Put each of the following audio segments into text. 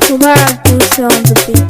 Mubarak Dutse on the beat.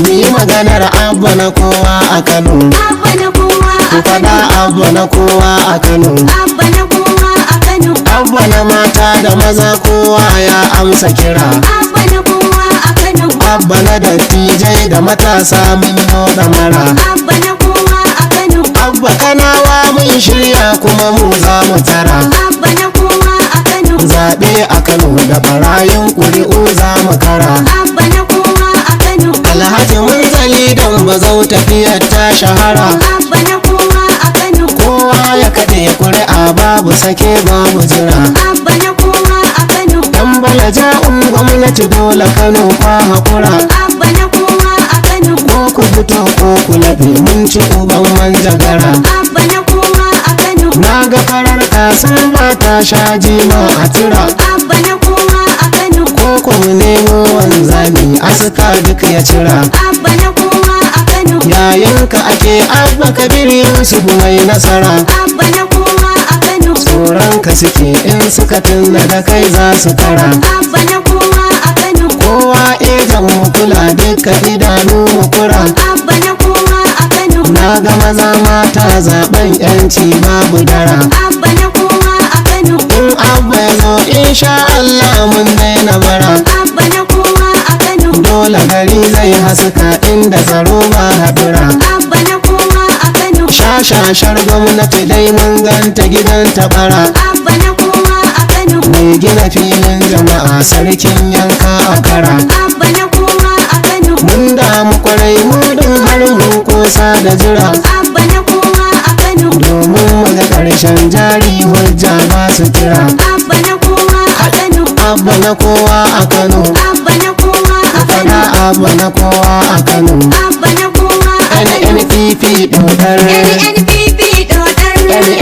Ni maganar abba na kowa a Kano. Abba na kowa Ku a faɗa Kano. abba na kowa a Kano. Abba na kowa a Kano. Abba na mata da maza kowa ya amsa kira. Abba na kowa a Kano. Abba na dattijai da matasa mun yi ɗamara. Abba na kowa a Kano. Abba kanawa mun shirya kuma mu za mu tara. Abba na kowa a Kano. Zaɓe a Kano da barayin ƙuri'u za mu kara. Abba na kowa a Kano. Alhaji Munzali dan bazau tafiyar ta shahara. Abba na kowa a Kano. Kowa ya kaɗe ƙuri'a babu sake babu jira. Abba na kowa a Kano. Dan bala ja'un gwamnati dole Kano kwa haƙura. Abba na kowa a Kano. Ko ku fito ko ku laɓe mun ci uban manjagara. Abba na kowa a Kano. Na ga farar kasar ba ta sha jima a tura. Abba na kowa a Kano. Ko ku mu nemo wanzami aska duk ya cira. Abba na kowa a Kano. Yayinka ake abba kabir Yusuf mai nasara. Abba na kowa a Kano. Tsoronka suke in suka tunna da kai za su kara. Abba na kowa a Kano. Kowa ejan mu kula duka idanu mu kura. Abba na kowa a Kano. Na ga maza mata zaben yanci babu dara. Abba na kowa a Kano. In abba ya zo insha Allah mun daina bara. Abba na kowa a Kano. Dole gari zai haska inda tsaro ba haɗura. Abba na kowa a Kano. Shashashar gwamnati dai mun ganta gidan tabara. Abba na kowa a Kano. Mai gina filin jama'a sarkin yanka a kara. Abba na kowa a Kano. Mun damu kwarai mu din har mun kosa da jira. Abba na kowa a Kano. Domin mu ga ƙarshen jari hujja ba su kira. Abba na kowa a Kano. Abba na kowa a Kano. Abba na kowa a Kano. Fada abba na kowa a Kano. Abba na kowa a Kano. NNPP dodar. NNPP dodar.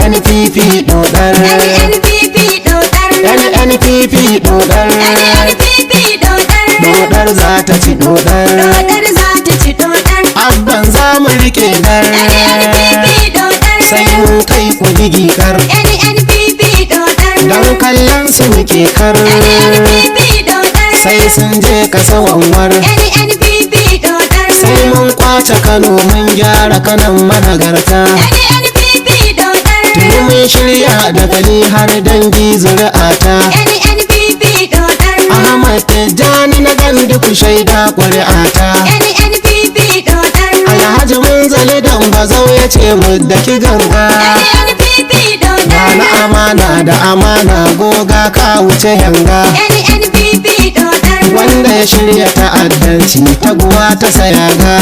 NNPP dodar. NNPP dodar. NNPP dodar. NNPP dodar. Dodar za ta ci dodar. Dodar za ta ci dodar. Abban za mu rike dar. NNPP dodar. Sai mun kai ku digikar. NNPP dodar. Dan kallon su muke kar. NNPP dodar. Sai sun je kasa wanwar. NNPP dodar. Sai mun kwace Kano mun gyara kanan managarta. NNPP dodar. Tuni mun shirya da gali har dangi zuri'ata. NNPP dodar. Ahmad Tijjani na gandu ku shaida ƙuri'ata. NNPP dodar. Alhaji Munzali dan bazau ya ce mu da ki ganga. NNPP dodar. Na amana da amana goga ka wuce yanga. NNPP dodar. Wanda ya shirya ta'addanci taguwa ta sayaga.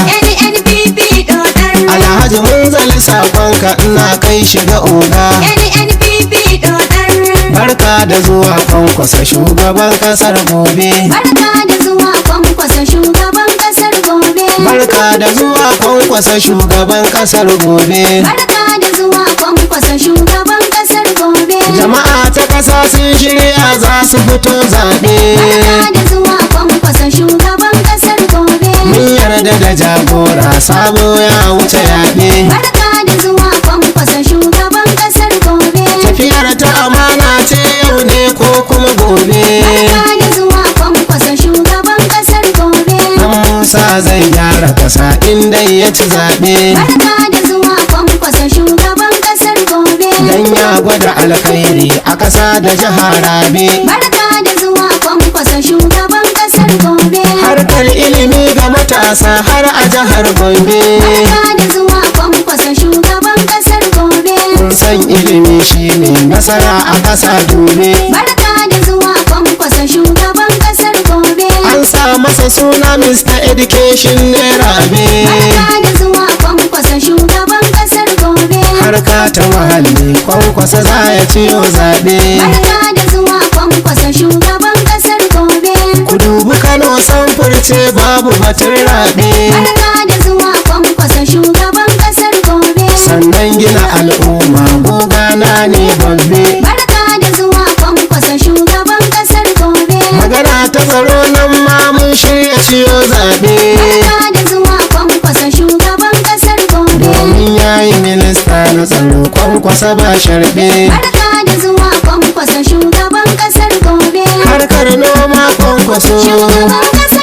NNPP dodar. Alhaji Munzali sakonka ina kai shiga oga. NNPP dodar. Barka da zuwa kwankwasa shugaban kasar gobe. Barka da zuwa kwankwasa shugaban kasar gobe. Barka da zuwa kwankwasa shugaban kasar gobe. Barka da zuwa kwankwasa shugaban kasar gobe. Jama'a ta kasa sun shirya za su fito zaɓe. Barka da zuwa kwankwasa shugaban kasar gobe. Mun yarda da jagora sabo ya wuce yaɓe. Barka da zuwa kwankwasa shugaban kasar gobe. Tafiyar ta amana ce yau ne ko kuma gobe. Barka da zuwa kwankwasa shugaban kasar gobe. Dan Musa zai gyara kasa inda ya ci zaɓe. Barka da zuwa kwankwasa shugaban kasar gobe. Dan ya gwada alkhairi a kasa da jihar Rabe. Barka da zuwa kwankwasa shugaban kasar gobe. Harkar ilimi ga matasa har a jihar Gombe. Barka da zuwa kwankwasa shugaban kasar gobe. Kun san ilimi shine nasara a kasa dole. Barka da zuwa kwankwasa shugaban kasar gobe. An sa masa suna Mr. Education ne Rabe. Barka da zuwa kwankwasa shugaban kasar gobe. Harka ta muhalli kwankwasa za ya ciyo zaɓe. Barka da zuwa kwankwasa shugaban kasar gobe. Ku dubi Kano samfurce babu batun raɓe. Barka da zuwa kwankwasa shugaban kasar gobe. Sannan gina al'umma gogana ne babbe. Barka da zuwa kwankwasa shugaban kasar gobe. Magana ta tsaro nan ma mun shirya ciyo zaɓe. Barka da zuwa kwankwasa shugaban kasar gobe. Domin yayi minista na tsaro kwankwasa ba sharɓe. Barka da zuwa kwankwasa shugaban kasar gobe. Harkar noma kwankwaso. Shugaban kasar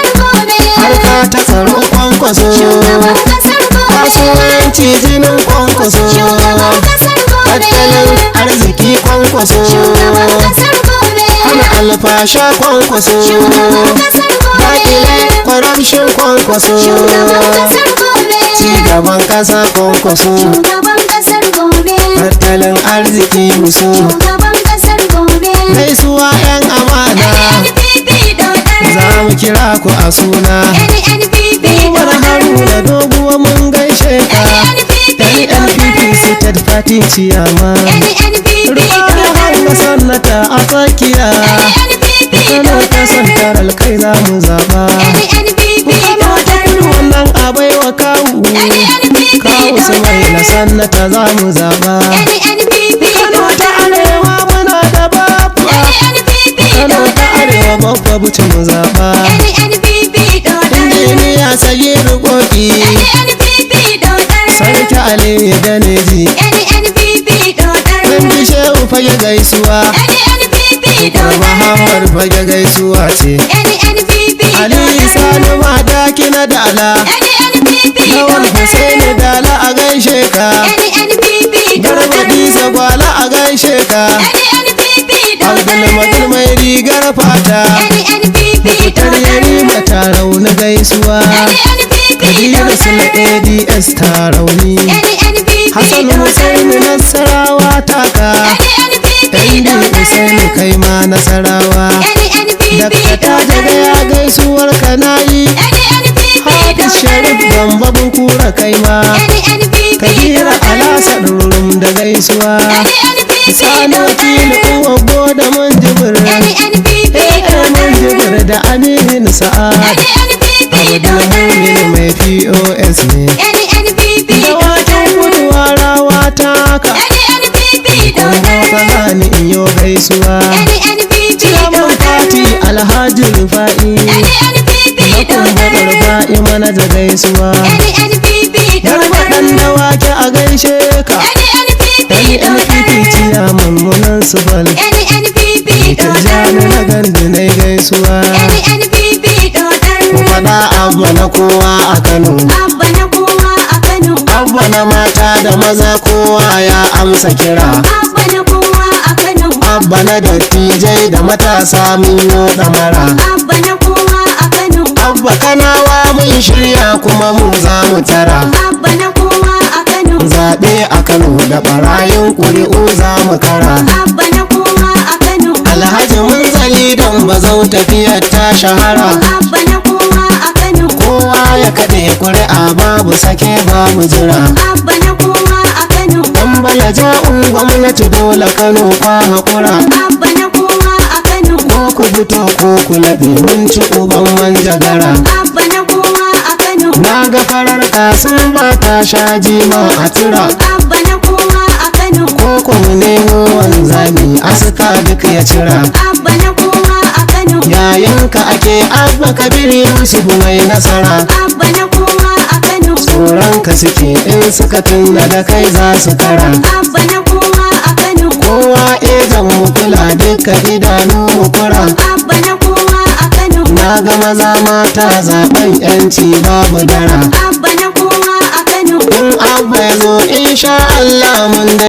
ta tsaro kwankwaso, Shugaban kasar gobe. kasuwanci jinin kwankwaso, Shugaban kasar gobe. tattalin arziki kwankwaso, Shugaban kasar gobe. hana alfasha kwankwaso, Shugaban kasar gobe. dakile corruption kwankwaso, Shugaban kasar gobe. cigaban kasa kwankwaso, Shugaban kasar gobe. tattalin arziki muso, Shugaban kasar gobe. gaisuwa yan amana, NNPP dodar. za mu kira ku a suna. NNPP Umar dodar. Haruna doguwa mun gaishe ka, NNPP NNPP State Party Chairman, NNPP Rufai Hanga Sannata a tsakiya, Kano ta santaral kai za mu zaba, Kano ta kudu wannan a baiwa kawu, kawu su mai na Sannata za mu zaba, Kano ta arewa muna da babba, Kano ta arewa babba buci mu zaba, injiniya sayi rukoki, sarki Aliyu Daneji, Rambi Shehu fage gaisuwa, Muhammad fage gaisuwa ce, Ali Sani Madaki na Dala, Lawan Hussaini Dala a gaishe ka, Garba Isa Gwala a gaishe ka, Abdulmadul mai rigar fata, Fitar Yarima ta rauni gaisuwa, Kabiru Sule ADS ta rauni, Hassan Hussaini Nasarawa taka, Ɗandi Hussaini kai ma Nasarawa, Dakta Tajaga ya gaisuwar kanayi, Hafiz Sharif Gamba Bunkura kai ma, Kabira Alasa Rurum da gaisuwa, Sani Wakili Uwa Boda Munjibir, Munjibir da Aminu Sa'ad, Abdul Mumin mai POS ne, Dawakin Kudu Warawa taka, Kuma Fazani iyo gaisuwa, Ciyaman Fati Alhaji Rufa'i, na Kumba Rufa'i mana da gaisuwa, Garba ɗan dawaki a gaishe ka, NNPP ciyaman munan subal, Tijjani na gandu na gaisuwa, ku faɗa abba na kowa a Kano, abba na mata da maza kowa ya amsa kira, abba na dattijai da matasa mun yo ɗamara, abba kanawa mun shirya kuma mu za mu tara, zaɓe a Kano da ɓarayin ƙuri'u za mu kara, Alhaji Munzali don bazau tafiyar ta shahara, kowa ya kaɗe ƙuri'a babu sake babu jira, ɗan bala ja'un gwamnati dole Kano kwa haƙura, ko ku fito ko ku laɓe mun ci uban manjagara, na ga farar kasin ba ta sha jima a tura, ko ku nemo wanzami aska duk ya cira, yayinka ake abba kabir Yusuf mai nasara, tsoronka suke in suka tunna da kai za su kara, kowa ejan mu kula duka idanu mu kura, na ga maza mata zaben yanci babu dara, in abba ya zo insha Allah mun